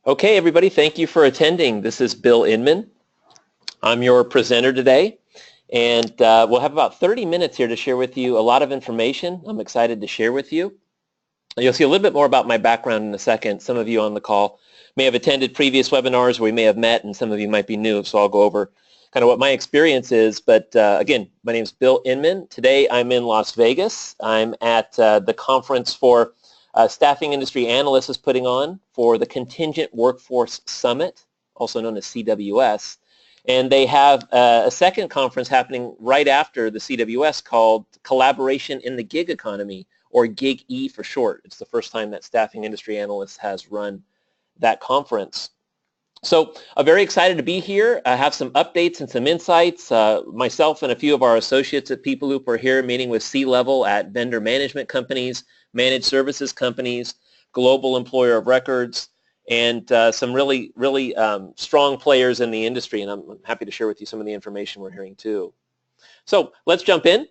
Okay, everybody, thank you for attending. This is Bill Inman. I'm your presenter today, and we'll have about 30 minutes here to share with you a lot of information I'm excited to share with you. You'll see a little bit more about my background in a second. Some of you on the call may have attended previous webinars where we may have met, and some of you might be new, so I'll go over kind of what my experience is. But again, my name is Bill Inman. Today I'm in Las Vegas. I'm at the conference for Staffing Industry Analysts is putting on for the Contingent Workforce Summit, also known as CWS. And they have a second conference happening right after the CWS called Collaboration in the Gig Economy, or Gig-E for short. It's the first time that Staffing Industry Analysts has run that conference. So I'm very excited to be here. I have some updates and some insights. Myself and a few of our associates at PeopleLoop are here meeting with C-level at vendor management companies, managed services companies, global employer of records, and some really strong players in the industry. And I'm happy to share with you some of the information we're hearing too. So let's jump in.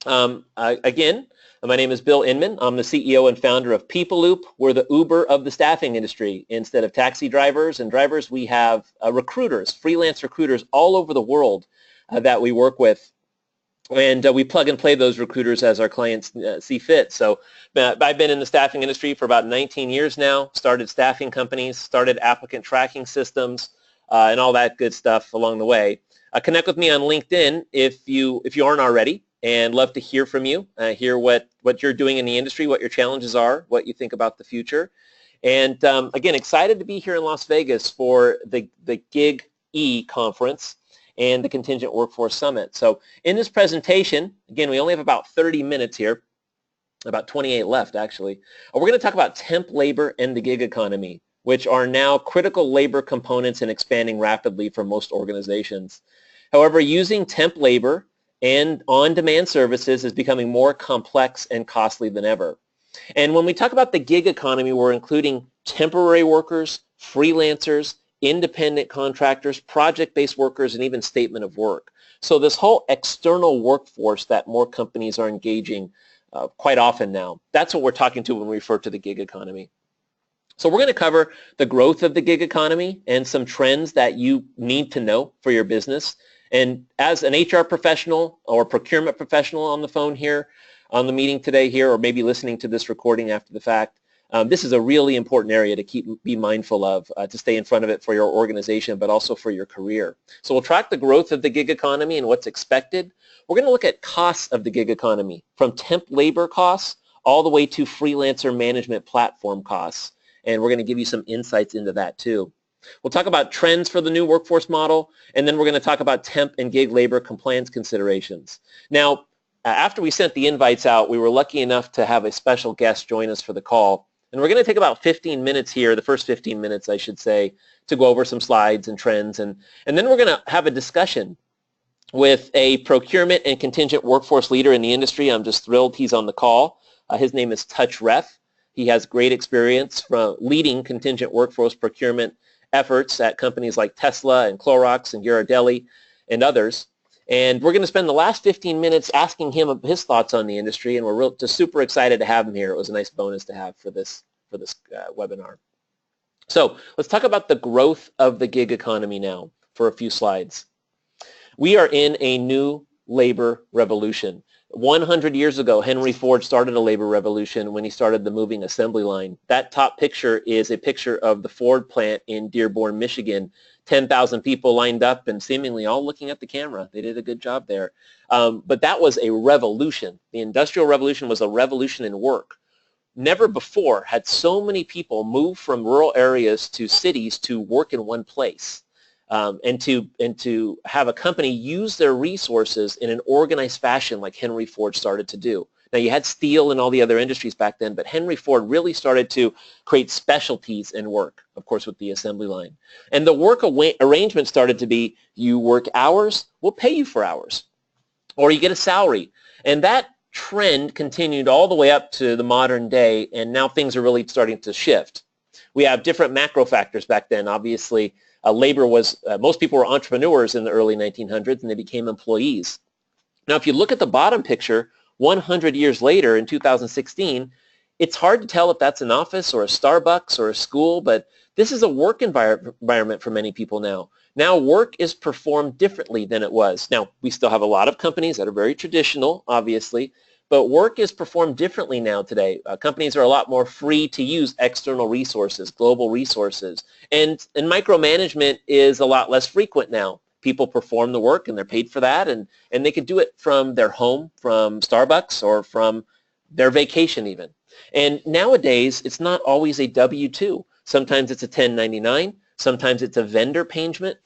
Again, my name is Bill Inman. I'm the CEO and founder of PeopleLoop. We're the Uber of the staffing industry. Instead of taxi drivers and drivers, we have recruiters, freelance recruiters all over the world that we work with. And we plug and play those recruiters as our clients see fit. So I've been in the staffing industry for about 19 years now, started staffing companies, started applicant tracking systems, and all that good stuff along the way. Connect with me on LinkedIn if you aren't already, and love to hear from you, hear what you're doing in the industry, what your challenges are, what you think about the future. And again, excited to be here in Las Vegas for the Gig-E conference and the Contingent Workforce Summit. So in this presentation, again, we only have about 30 minutes here, about 28 left actually. We're going to talk about temp labor and the gig economy, which are now critical labor components and expanding rapidly for most organizations. However, using temp labor and on-demand services is becoming more complex and costly than ever. And when we talk about the gig economy, we're including temporary workers, freelancers, independent contractors, project-based workers, and even statement of work. So this whole external workforce that more companies are engaging quite often now, that's what we're talking to when we refer to the gig economy. So we're going to cover the growth of the gig economy and some trends that you need to know for your business. And as an HR professional or procurement professional on the phone here, on the meeting today here, or maybe listening to this recording after the fact, this is a really important area to be mindful of, to stay in front of it for your organization, but also for your career. So we'll track the growth of the gig economy and what's expected. We're going to look at costs of the gig economy, from temp labor costs all the way to freelancer management platform costs. And we're going to give you some insights into that too. We'll talk about trends for the new workforce model, and then we're going to talk about temp and gig labor compliance considerations. Now, after we sent the invites out, we were lucky enough to have a special guest join us for the call. And we're going to take about 15 minutes here, the first 15 minutes, I should say, to go over some slides and trends. And then we're going to have a discussion with a procurement and contingent workforce leader in the industry. I'm just thrilled he's on the call. His name is Touch Ref. He has great experience from leading contingent workforce procurement efforts at companies like Tesla and Clorox and Ghirardelli and others. And we're going to spend the last 15 minutes asking him his thoughts on the industry, and we're just super excited to have him here. It was a nice bonus to have for this webinar. So let's talk about the growth of the gig economy now for a few slides. We are in a new labor revolution. 100 years ago, Henry Ford started a labor revolution when he started the moving assembly line. That top picture is a picture of the Ford plant in Dearborn, Michigan. 10,000 people lined up and seemingly all looking at the camera. They did a good job there. But that was a revolution. The Industrial Revolution was a revolution in work. Never before had so many people moved from rural areas to cities to work in one place. And to have a company use their resources in an organized fashion like Henry Ford started to do. Now, you had steel and all the other industries back then, but Henry Ford really started to create specialties in work, of course, with the assembly line. And the work arrangement started to be, you work hours, we'll pay you for hours, or you get a salary. And that trend continued all the way up to the modern day, and now things are really starting to shift. We have different macro factors back then. Obviously, labor was, most people were entrepreneurs in the early 1900s, and they became employees. Now, if you look at the bottom picture, 100 years later in 2016, it's hard to tell if that's an office or a Starbucks or a school, but this is a work environment for many people now. Now work is performed differently than it was. Now, we still have a lot of companies that are very traditional, obviously, but work is performed differently now today. Companies are a lot more free to use external resources, global resources, and micromanagement is a lot less frequent now. People perform the work and they're paid for that, and they can do it from their home, from Starbucks, or from their vacation even. And nowadays, it's not always a W-2. Sometimes it's a 1099. Sometimes it's a vendor payment.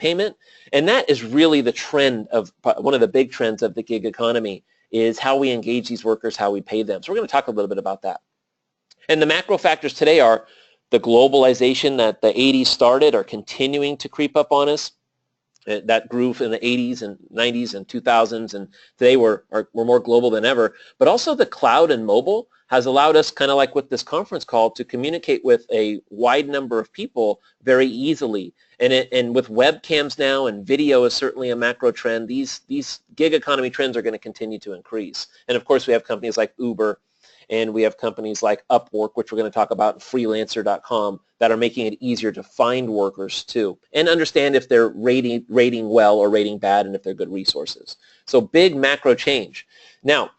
And that is really the trend of, one of the big trends of the gig economy, is how we engage these workers, how we pay them. So we're going to talk a little bit about that. And the macro factors today are the globalization that the 80s started are continuing to creep up on us. That grew in the 80s and 90s and 2000s, and today we're more global than ever. But also the cloud and mobile has allowed us, kind of like with this conference call, to communicate with a wide number of people very easily. And with webcams now, and video is certainly a macro trend, these gig economy trends are going to continue to increase. And of course, we have companies like Uber, and we have companies like Upwork, which we're going to talk about, freelancer.com, that are making it easier to find workers too, and understand if they're rating well or rating bad, and if they're good resources. So big macro change. Now,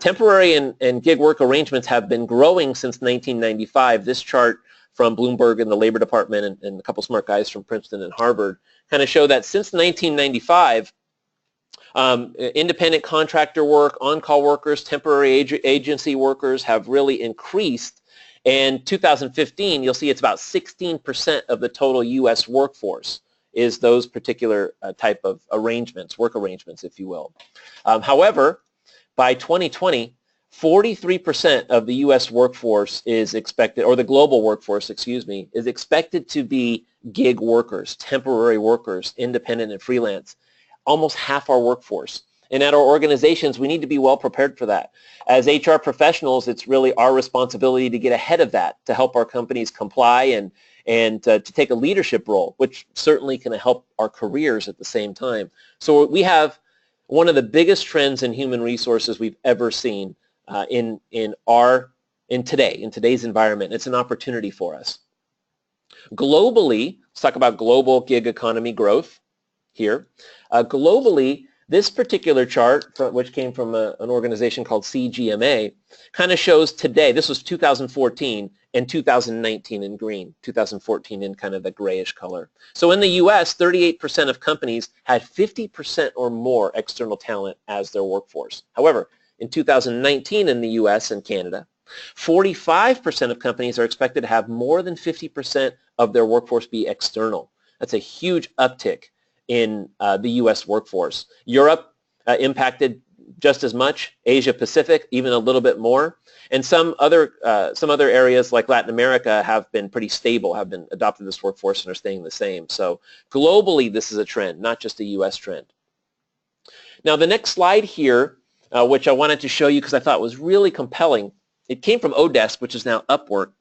temporary and gig work arrangements have been growing since 1995. This chart from Bloomberg and the Labor Department and a couple smart guys from Princeton and Harvard kind of show that since 1995, independent contractor work, on-call workers, temporary agency workers have really increased. And 2015, you'll see it's about 16% of the total U.S. workforce is those particular type of arrangements, work arrangements, if you will. However, by 2020, 43% of the U.S. workforce is expected, or the global workforce, excuse me, is expected to be gig workers, temporary workers, independent and freelance. Almost half our workforce. And at our organizations, we need to be well prepared for that. As HR professionals, it's really our responsibility to get ahead of that, to help our companies comply and to take a leadership role, which certainly can help our careers at the same time. So we have one of the biggest trends in human resources we've ever seen in today's environment. It's an opportunity for us. Globally, let's talk about global gig economy growth here. Globally, this particular chart, which came from an organization called CGMA, kind of shows today, this was 2014 and 2019 in green, 2014 in kind of the grayish color. So in the U.S., 38% of companies had 50% or more external talent as their workforce. However, in 2019 in the U.S. and Canada, 45% of companies are expected to have more than 50% of their workforce be external. That's a huge uptick in the U.S. workforce. Europe impacted just as much. Asia Pacific even a little bit more, and some other areas like Latin America have been pretty stable, have been adopted this workforce and are staying the same. So globally, this is a trend, not just a U.S. trend. Now the next slide here, which I wanted to show you because I thought was really compelling. It came from Odesk, which is now Upwork,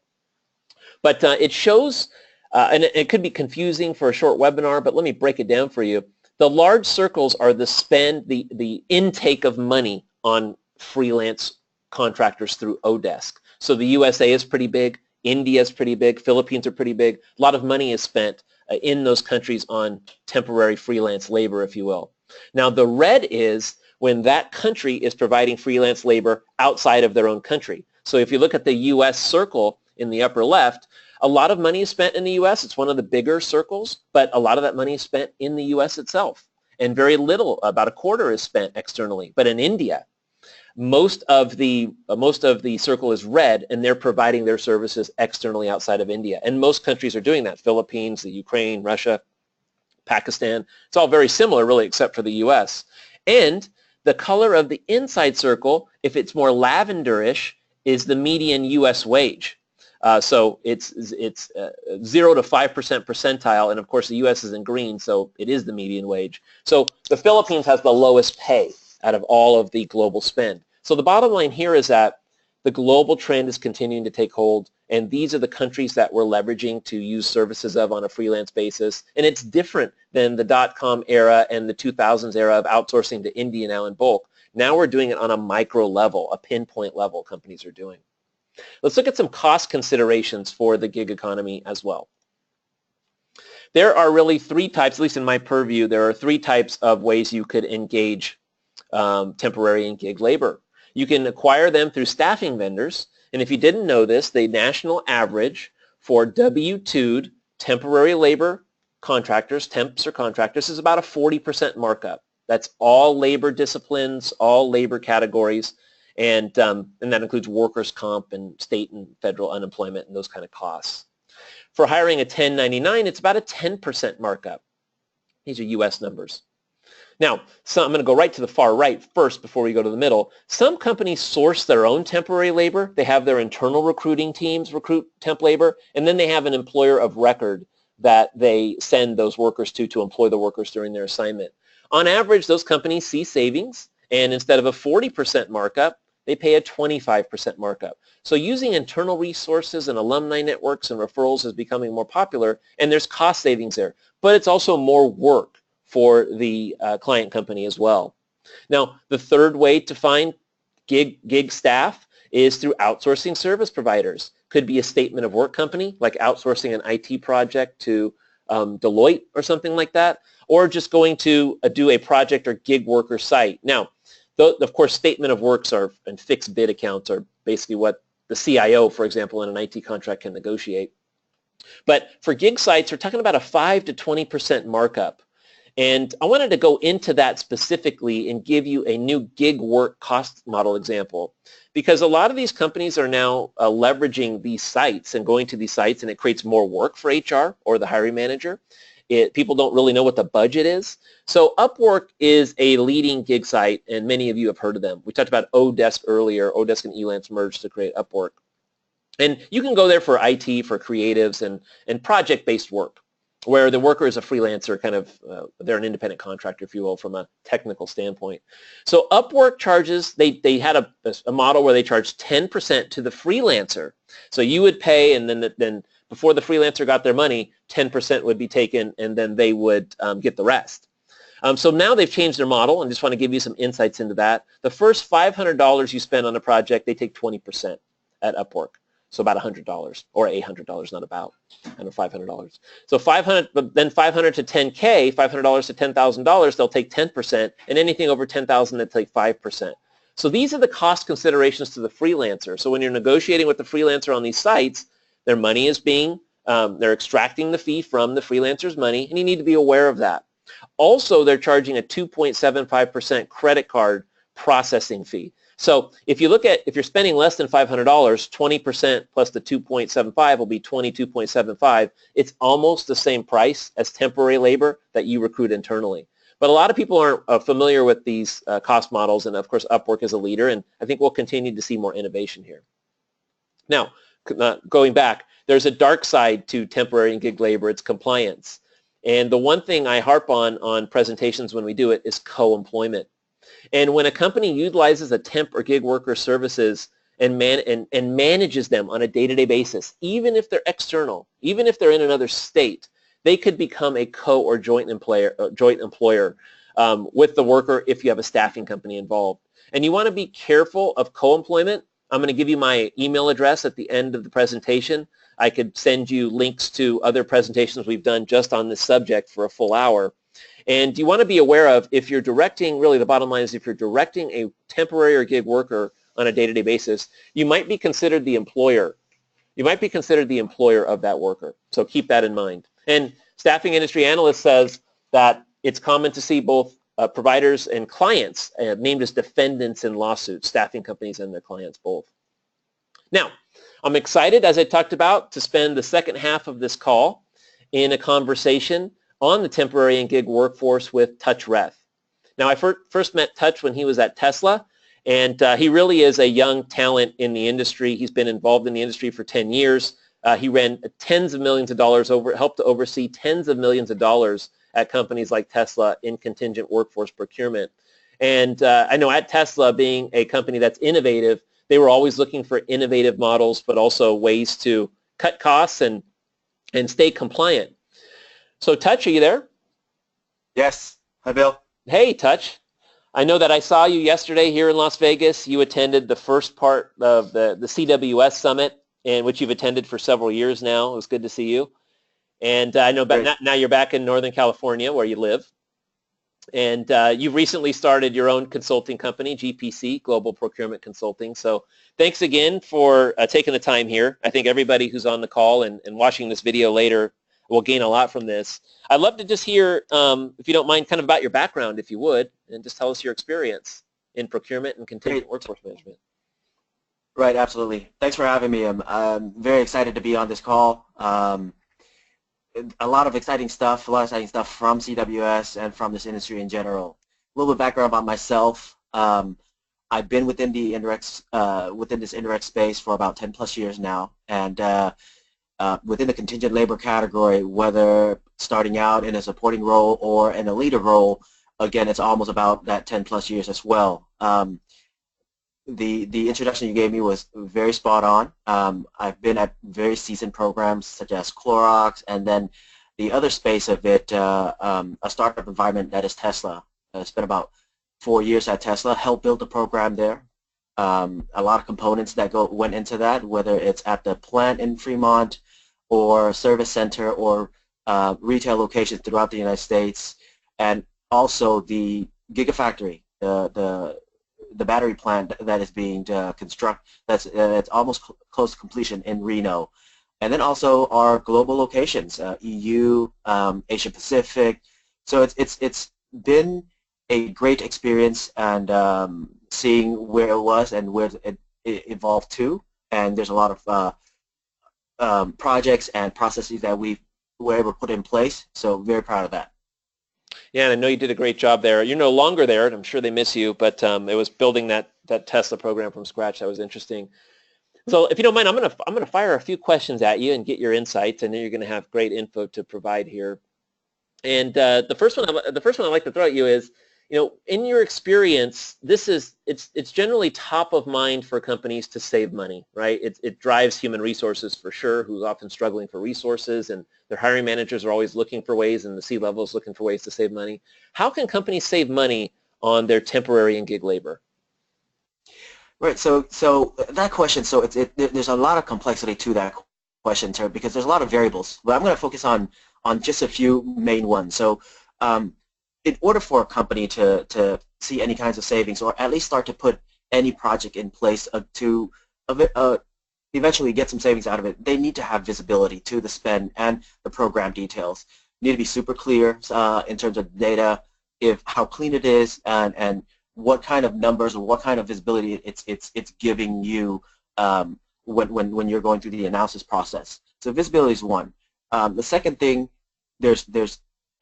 but it shows. And it could be confusing for a short webinar, but let me break it down for you. The large circles are the spend, the intake of money on freelance contractors through Odesk. So the USA is pretty big, India is pretty big, Philippines are pretty big. A lot of money is spent in those countries on temporary freelance labor, if you will. Now the red is when that country is providing freelance labor outside of their own country. So if you look at the US circle in the upper left, a lot of money is spent in the U.S. It's one of the bigger circles, but a lot of that money is spent in the U.S. itself. And very little, about a quarter, is spent externally. But in India, most of the circle is red, and they're providing their services externally outside of India. And most countries are doing that. Philippines, the Ukraine, Russia, Pakistan. It's all very similar, really, except for the U.S. And the color of the inside circle, if it's more lavenderish, is the median U.S. wage. So it's 0 to 5% percentile, and of course the U.S. is in green, so it is the median wage. So the Philippines has the lowest pay out of all of the global spend. So the bottom line here is that the global trend is continuing to take hold, and these are the countries that we're leveraging to use services of on a freelance basis. And it's different than the dot-com era and the 2000s era of outsourcing to India now in bulk. Now we're doing it on a micro level, a pinpoint level companies are doing. Let's look at some cost considerations for the gig economy as well. there are really three types, at least in my purview, there are three types of ways you could engage temporary and gig labor. You can acquire them through staffing vendors, and if you didn't know this, the national average for W-2'd temporary labor contractors, temps or contractors, is about a 40% markup. That's all labor disciplines, all labor categories, and that includes workers' comp and state and federal unemployment and those kind of costs. For hiring a 1099, it's about a 10% markup. These are U.S. numbers. Now, I'm going to go right to the far right first before we go to the middle. Some companies source their own temporary labor. They have their internal recruiting teams recruit temp labor, and then they have an employer of record that they send those workers to employ the workers during their assignment. On average, those companies see savings, and instead of a 40% markup, they pay a 25% markup. So using internal resources and alumni networks and referrals is becoming more popular, and there's cost savings there. But it's also more work for the client company as well. Now, the third way to find gig staff is through outsourcing service providers. Could be a statement of work company, like outsourcing an IT project to Deloitte or something like that, or just going to do a project or gig worker site. Now, of course, statement of works and fixed bid accounts are basically what the CIO, for example, in an IT contract can negotiate. But for gig sites, we're talking about a 5 to 20% markup. And I wanted to go into that specifically and give you a new gig work cost model example, because a lot of these companies are now leveraging these sites and going to these sites, and it creates more work for HR or the hiring manager. People don't really know what the budget is. So Upwork is a leading gig site, and many of you have heard of them. We talked about Odesk earlier. Odesk and Elance merged to create Upwork. And you can go there for IT, for creatives, and project-based work, where the worker is a freelancer, kind of, they're an independent contractor, if you will, from a technical standpoint. So Upwork charges, they had a model where they charged 10% to the freelancer. So you would pay, and then before the freelancer got their money, 10% would be taken, and then they would get the rest. So now they've changed their model, and just want to give you some insights into that. The first $500 you spend on a project, they take 20% at Upwork. So about $100 or $800, not about, and $500. So 500, but then 500 to 10K, $500 to $10,000, they'll take 10%, and anything over 10,000, they'll take 5%. So these are the cost considerations to the freelancer. So when you're negotiating with the freelancer on these sites, their money is being, they're extracting the fee from the freelancer's money, and you need to be aware of that. Also, they're charging a 2.75% credit card processing fee. So if you look at, if you're spending less than $500, 20% plus the 2.75 will be 22.75. It's almost the same price as temporary labor that you recruit internally. But a lot of people aren't familiar with these cost models, and of course Upwork is a leader, and I think we'll continue to see more innovation here. Now, going back, there's a dark side to temporary and gig labor. It's compliance. And the one thing I harp on presentations when we do it is co-employment. And when a company utilizes a temp or gig worker services and manages them on a day-to-day basis, even if they're external, even if they're in another state, they could become a co- or joint employer with the worker if you have a staffing company involved. And you want to be careful of co-employment. I'm going to give you my email address at the end of the presentation. I could send you links to other presentations we've done just on this subject for a full hour. And you want to be aware of, if you're directing, really the bottom line is, if you're directing a temporary or gig worker on a day-to-day basis, you might be considered the employer. You might be considered the employer of that worker. So keep that in mind. And Staffing Industry Analyst says that it's common to see both providers and clients named as defendants in lawsuits, staffing companies and their clients both. Now, I'm excited, as I talked about, to spend the second half of this call in a conversation on the temporary and gig workforce with Touch Reth. Now, I first met Touch when he was at Tesla, and he really is a young talent in the industry. He's been involved in the industry for 10 years. He ran tens of millions of dollars helped to oversee tens of millions of dollars at companies like Tesla in contingent workforce procurement. And I know at Tesla, being a company that's innovative, they were always looking for innovative models, but also ways to cut costs and stay compliant. So Touch, are you there? Yes. Hi, Bill. Hey, Touch. I know that I saw you yesterday here in Las Vegas. You attended the first part of the CWS Summit, in which you've attended for several years now. It was good to see you. And I know Great. now you're back in Northern California where you live. And you've recently started your own consulting company, GPC, Global Procurement Consulting. So thanks again for taking the time here. I think everybody who's on the call and watching this video later will gain a lot from this. I'd love to just hear, if you don't mind, kind of about your background, if you would, and just tell us your experience in procurement and contingent Great. workforce management. Right, absolutely. Thanks for having me. I'm very excited to be on this call. A lot of exciting stuff from CWS and from this industry in general. A little bit of background about myself. I've been within the within this indirect space for about 10 plus years now, and within the contingent labor category, whether starting out in a supporting role or in a leader role, again, it's almost about that 10 plus years as well. The introduction you gave me was very spot on. I've been at very seasoned programs such as Clorox, and then the other space of it, a startup environment that is Tesla. I spent about 4 years at Tesla, helped build the program there. A lot of components that went into that, whether it's at the plant in Fremont or service center or retail locations throughout the United States, and also the Gigafactory, the battery plant that is being constructed, that's almost close to completion in Reno. And then also our global locations, EU, Asia Pacific. So it's been a great experience, and seeing where it was and where it evolved to. And there's a lot of projects and processes that we were able to put in place. So very proud of that. Yeah, and I know you did a great job there. You're no longer there, and I'm sure they miss you, but it was building that Tesla program from scratch. That was interesting. So if you don't mind, I'm gonna fire a few questions at you and get your insights. I know you're gonna have great info to provide here. And the first one I'd like to throw at you is, in your experience, it's generally top of mind for companies to save money, right? It drives human resources for sure, who's often struggling for resources, and their hiring managers are always looking for ways, and the C-level is looking for ways to save money. How can companies save money on their temporary and gig labor? Right. So that question. So there's a lot of complexity to that question, sir, because there's a lot of variables. But I'm going to focus on just a few main ones. So in order for a company to see any kinds of savings, or at least start to put any project in place to eventually get some savings out of it, they need to have visibility to the spend and the program details. Need to be super clear in terms of data, how clean it is, and what kind of numbers or what kind of visibility it's giving you when you're going through the analysis process. So visibility is one. The second thing, there's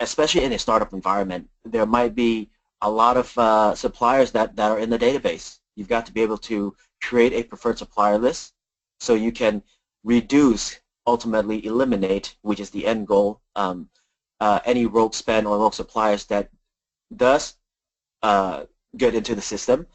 especially in a startup environment, there might be a lot of suppliers that are in the database. You've got to be able to create a preferred supplier list so you can reduce, ultimately eliminate, which is the end goal, any rogue spend or rogue suppliers that does get into the system.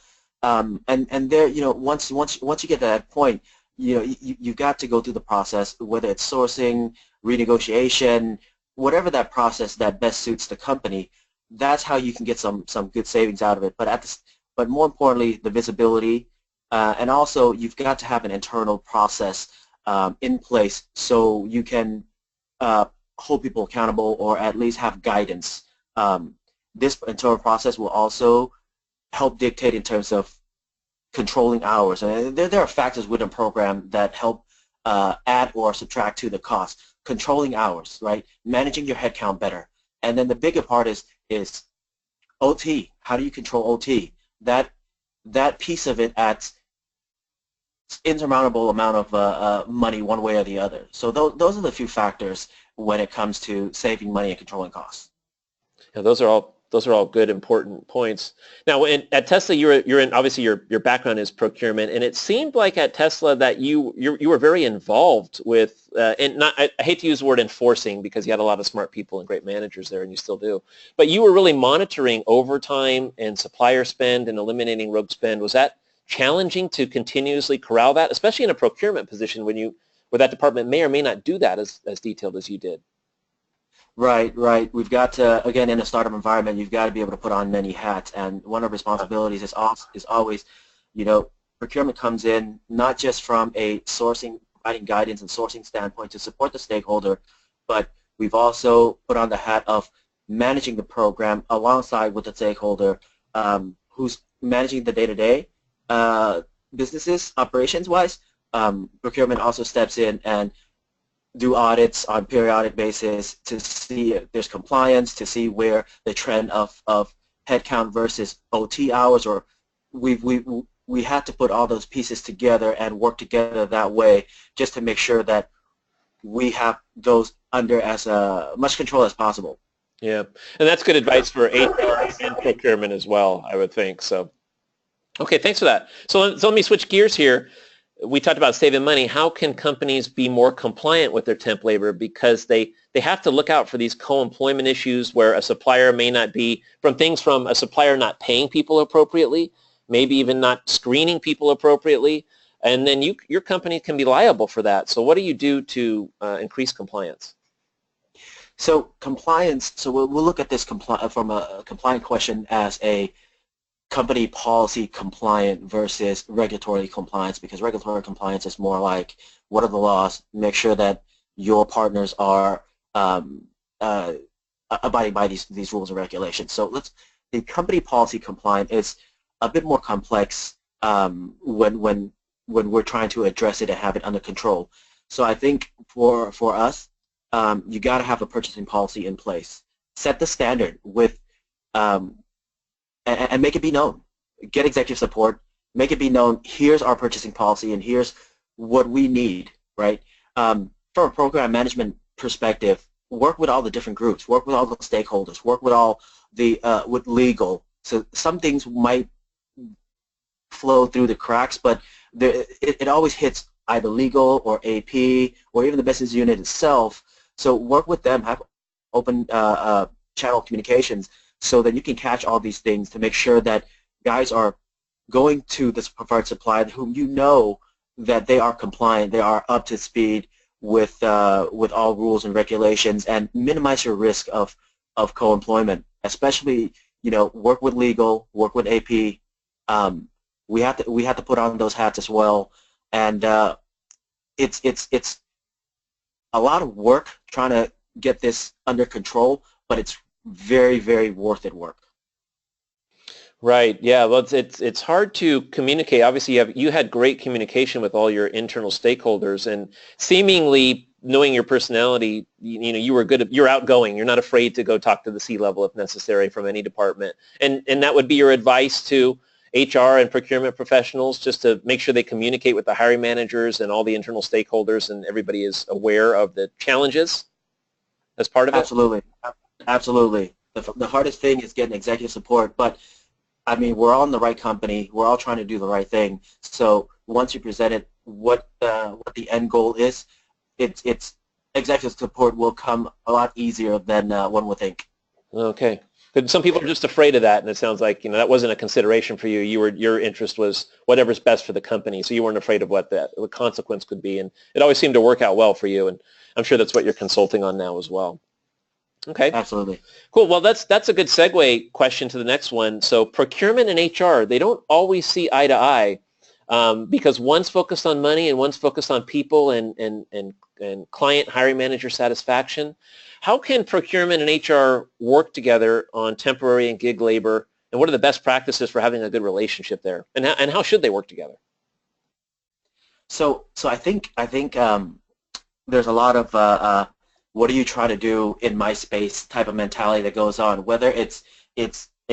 And there, once you get to that point, you've got to go through the process, whether it's sourcing, renegotiation, whatever that process that best suits the company. That's how you can get some good savings out of it. But more importantly, the visibility, and also you've got to have an internal process in place so you can hold people accountable, or at least have guidance. This internal process will also help dictate in terms of controlling hours. And there are factors within a program that help add or subtract to the cost. Controlling hours, right? Managing your headcount better. And then the bigger part is OT. How do you control OT? That piece of it adds insurmountable amount of money one way or the other. So those are the few factors when it comes to saving money and controlling costs. Yeah, those are all good, important points. Now, at Tesla, you're in obviously your background is procurement, and it seemed like at Tesla that you were very involved with, and not, I hate to use the word enforcing because you had a lot of smart people and great managers there, and you still do, but you were really monitoring overtime and supplier spend and eliminating rogue spend. Was that challenging to continuously corral that, especially in a procurement position where that department may or may not do that as detailed as you did? Right. We've got to, again, in a startup environment, you've got to be able to put on many hats, and one of the responsibilities is always, procurement comes in not just from a providing guidance and sourcing standpoint to support the stakeholder, but We've also put on the hat of managing the program alongside with the stakeholder who's managing the day-to-day businesses, operations-wise. Procurement also steps in and do audits on periodic basis to see if there's compliance, to see where the trend of headcount versus OT hours, or we had to put all those pieces together and work together that way just to make sure that we have those under as much control as possible. Yeah, and that's good advice for HR and procurement as well, I would think. So, okay, thanks for that. So let me switch gears here. We talked about saving money. How can companies be more compliant with their temp labor? Because they have to look out for these co-employment issues where a supplier may not be, from a supplier not paying people appropriately, maybe even not screening people appropriately, and then your company can be liable for that. So what do you do to increase compliance? So compliance, so we'll look at this from a compliant question as a company policy compliant versus regulatory compliance, because regulatory compliance is more like what are the laws, make sure that your partners are abiding by these rules and regulations. So the company policy compliant is a bit more complex when we're trying to address it and have it under control. So I think for us, you got to have a purchasing policy in place. Set the standard with and make it be known. Get executive support. Make it be known. Here's our purchasing policy, and here's what we need. Right? From a program management perspective, work with all the different groups. Work with all the stakeholders. Work with all the with legal. So some things might flow through the cracks, but it always hits either legal or AP or even the business unit itself. So work with them. Have open channel communications, so that you can catch all these things to make sure that guys are going to this preferred supplier whom you know that they are compliant, they are up to speed with all rules and regulations, and minimize your risk of co-employment. Especially, work with legal, work with AP. We have to put on those hats as well, and it's a lot of work trying to get this under control, but it's very, very worth it work. Right. Yeah. Well, it's hard to communicate. Obviously, you had great communication with all your internal stakeholders, and seemingly knowing your personality, you were good. You're outgoing. You're not afraid to go talk to the C-level if necessary from any department. And that would be your advice to HR and procurement professionals, just to make sure they communicate with the hiring managers and all the internal stakeholders, and everybody is aware of the challenges as part of it? Absolutely. Absolutely. The hardest thing is getting executive support, but I mean, we're all in the right company. We're all trying to do the right thing. So once you present it, what the end goal is, it's executive support will come a lot easier than one would think. Okay. But some people are just afraid of that, and it sounds like that wasn't a consideration for you. Your interest was whatever's best for the company, so you weren't afraid of what the consequence could be, and it always seemed to work out well for you. And I'm sure that's what you're consulting on now as well. Okay. Absolutely. Cool. Well, that's a good segue question to the next one. So procurement and HR, they don't always see eye to eye because one's focused on money and one's focused on people and client hiring manager satisfaction. How can procurement and HR work together on temporary and gig labor, and what are the best practices for having a good relationship there, and how should they work together? So I think there's a lot of what are you trying to do in my space type of mentality that goes on, whether it's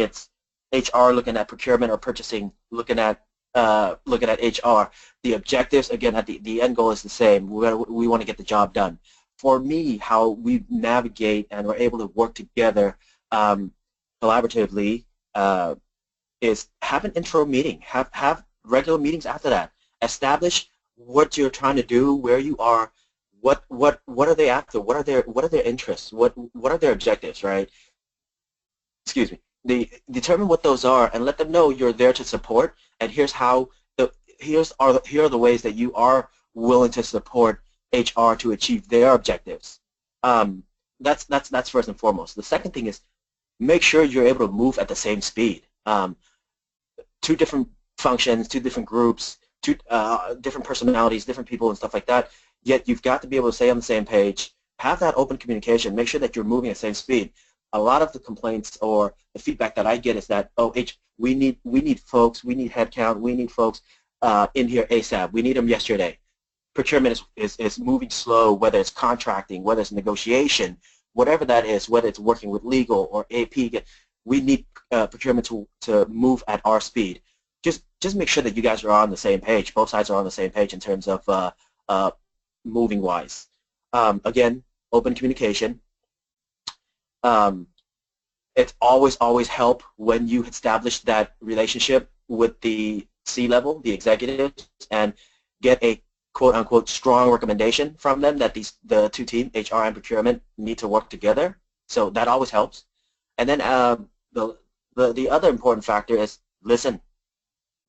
HR looking at procurement or purchasing looking at HR. The objectives, again, at the end goal is the same. We want to get the job done. For me, how we navigate and we're able to work together collaboratively is have an intro meeting, have regular meetings after that. Establish what you're trying to do, where you are, what are they after, what are their interests, what are their objectives, right? Excuse me. Determine what those are and let them know you're there to support, and here are the ways that you are willing to support HR to achieve their objectives. That's first and foremost. The second thing is make sure you're able to move at the same speed. Two different functions, two different groups, two different personalities, different people and stuff like that, yet you've got to be able to stay on the same page, have that open communication. Make sure that you're moving at the same speed. A lot of the complaints or the feedback that I get is that, oh, we need folks, we need headcount, we need folks in here ASAP. We need them yesterday. Procurement is moving slow, whether it's contracting, whether it's negotiation, whatever that is, whether it's working with legal or AP. We need procurement to move at our speed. Just make sure that you guys are on the same page. Both sides are on the same page in terms of moving wise. Again, open communication. It's always help when you establish that relationship with the C-level, the executives, and get a quote-unquote strong recommendation from them that the two teams, HR and procurement, need to work together. So that always helps. And then the other important factor is listen.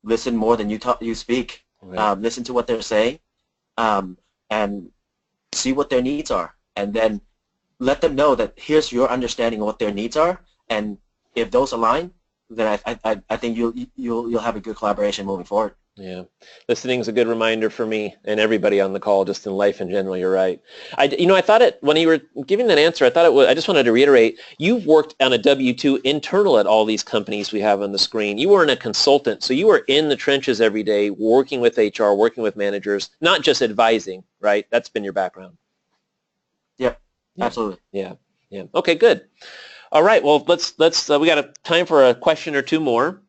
Listen more than you speak. Right. Listen to what they're saying, and see what their needs are, and then let them know that here's your understanding of what their needs are, and if those align, then I think you'll have a good collaboration moving forward. Yeah, listening is a good reminder for me and everybody on the call, just in life in general. You're right. I thought when you were giving that answer, I just wanted to reiterate, you've worked on a W-2 internal at all these companies we have on the screen. You weren't a consultant, so you were in the trenches every day, working with HR, working with managers, not just advising, right? That's been your background. Yep, absolutely. Yeah. Okay, good. All right, well, let's we got time for a question or two more.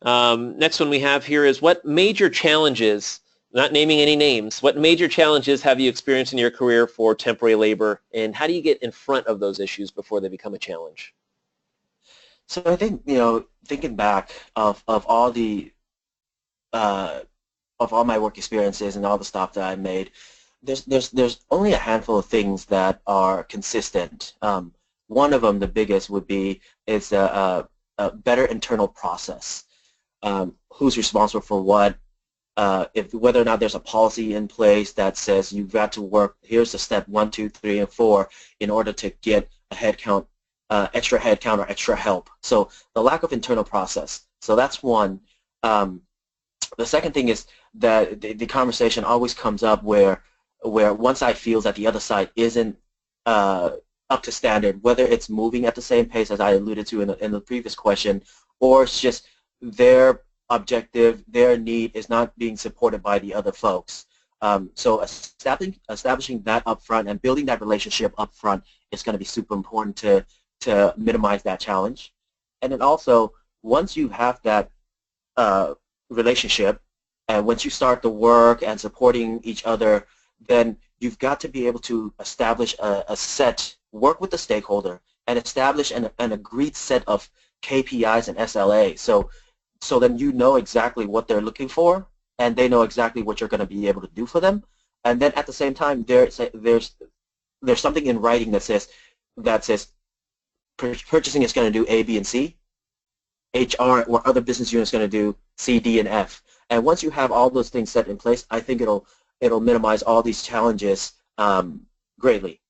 Next one we have here is, what major challenges, not naming any names, what major challenges have you experienced in your career for temporary labor, and how do you get in front of those issues before they become a challenge? So I think, thinking back of all the of all my work experiences and all the stuff that I made, there's only a handful of things that are consistent. One of them, the biggest, would be is a better internal process. Who's responsible for what, whether or not there's a policy in place that says you've got to work, here's the step 1, 2, 3, and 4 in order to get a headcount, extra headcount or extra help. So the lack of internal process. So that's one. The second thing is that the conversation always comes up where one side feels that the other side isn't up to standard, whether it's moving at the same pace as I alluded to in the previous question, or it's just their objective, their need is not being supported by the other folks. So establishing that up front and building that relationship up front is going to be super important to minimize that challenge. And then also, once you have that relationship, and once you start the work and supporting each other, then you've got to be able to establish work with the stakeholder and establish an agreed set of KPIs and SLA. So then you know exactly what they're looking for, and they know exactly what you're going to be able to do for them. And then at the same time, there's something in writing that says purchasing is going to do A, B, and C. HR or other business units going to do C, D, and F. And once you have all those things set in place, I think it'll minimize all these challenges greatly.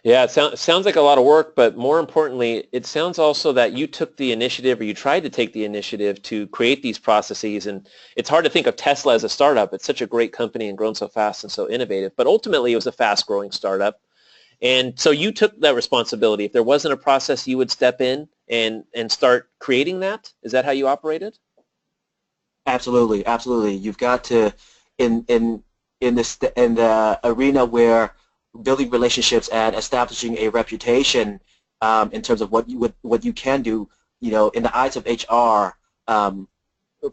Yeah, it sounds like a lot of work, but more importantly, it sounds also that you took the initiative, or you tried to take the initiative to create these processes. And it's hard to think of Tesla as a startup. It's such a great company and grown so fast and so innovative. But ultimately, it was a fast-growing startup. And so you took that responsibility. If there wasn't a process, you would step in and start creating that? Is that how you operated? Absolutely, absolutely. You've got to, in the arena where building relationships and establishing a reputation in terms of what you can do, in the eyes of HR,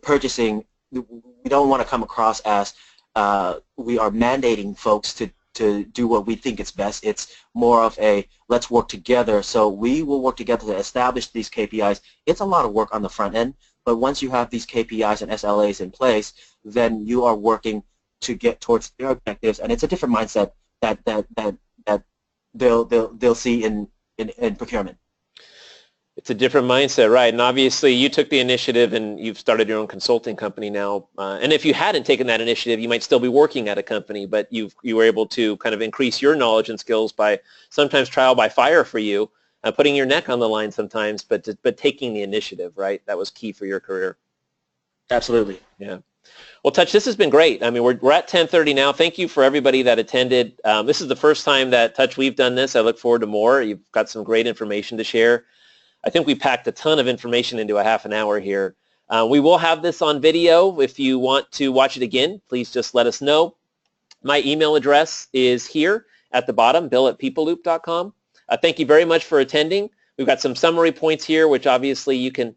purchasing, we don't want to come across as we are mandating folks to do what we think is best. It's more of a let's work together. So we will work together to establish these KPIs. It's a lot of work on the front end, but once you have these KPIs and SLAs in place, then you are working to get towards their objectives, and it's a different mindset that they'll see in procurement. It's a different mindset, right? And obviously, you took the initiative, and you've started your own consulting company now. And if you hadn't taken that initiative, you might still be working at a company, but you were able to kind of increase your knowledge and skills by sometimes trial by fire for you, putting your neck on the line sometimes, but taking the initiative, right? That was key for your career. Absolutely. Yeah. Well, Touch, this has been great. I mean, we're at 10:30 now. Thank you for everybody that attended. This is the first time that, Touch, we've done this. I look forward to more. You've got some great information to share. I think we packed a ton of information into a half an hour here. We will have this on video. If you want to watch it again, please just let us know. My email address is here at the bottom, bill@peopleloop.com. Thank you very much for attending. We've got some summary points here, which obviously you can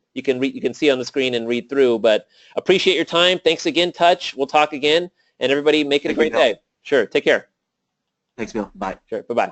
see on the screen and read through. But appreciate your time. Thanks again, Touch. We'll talk again, and everybody make it a great day. Sure. Take care. Thanks, Bill. Bye. Sure. Bye-bye.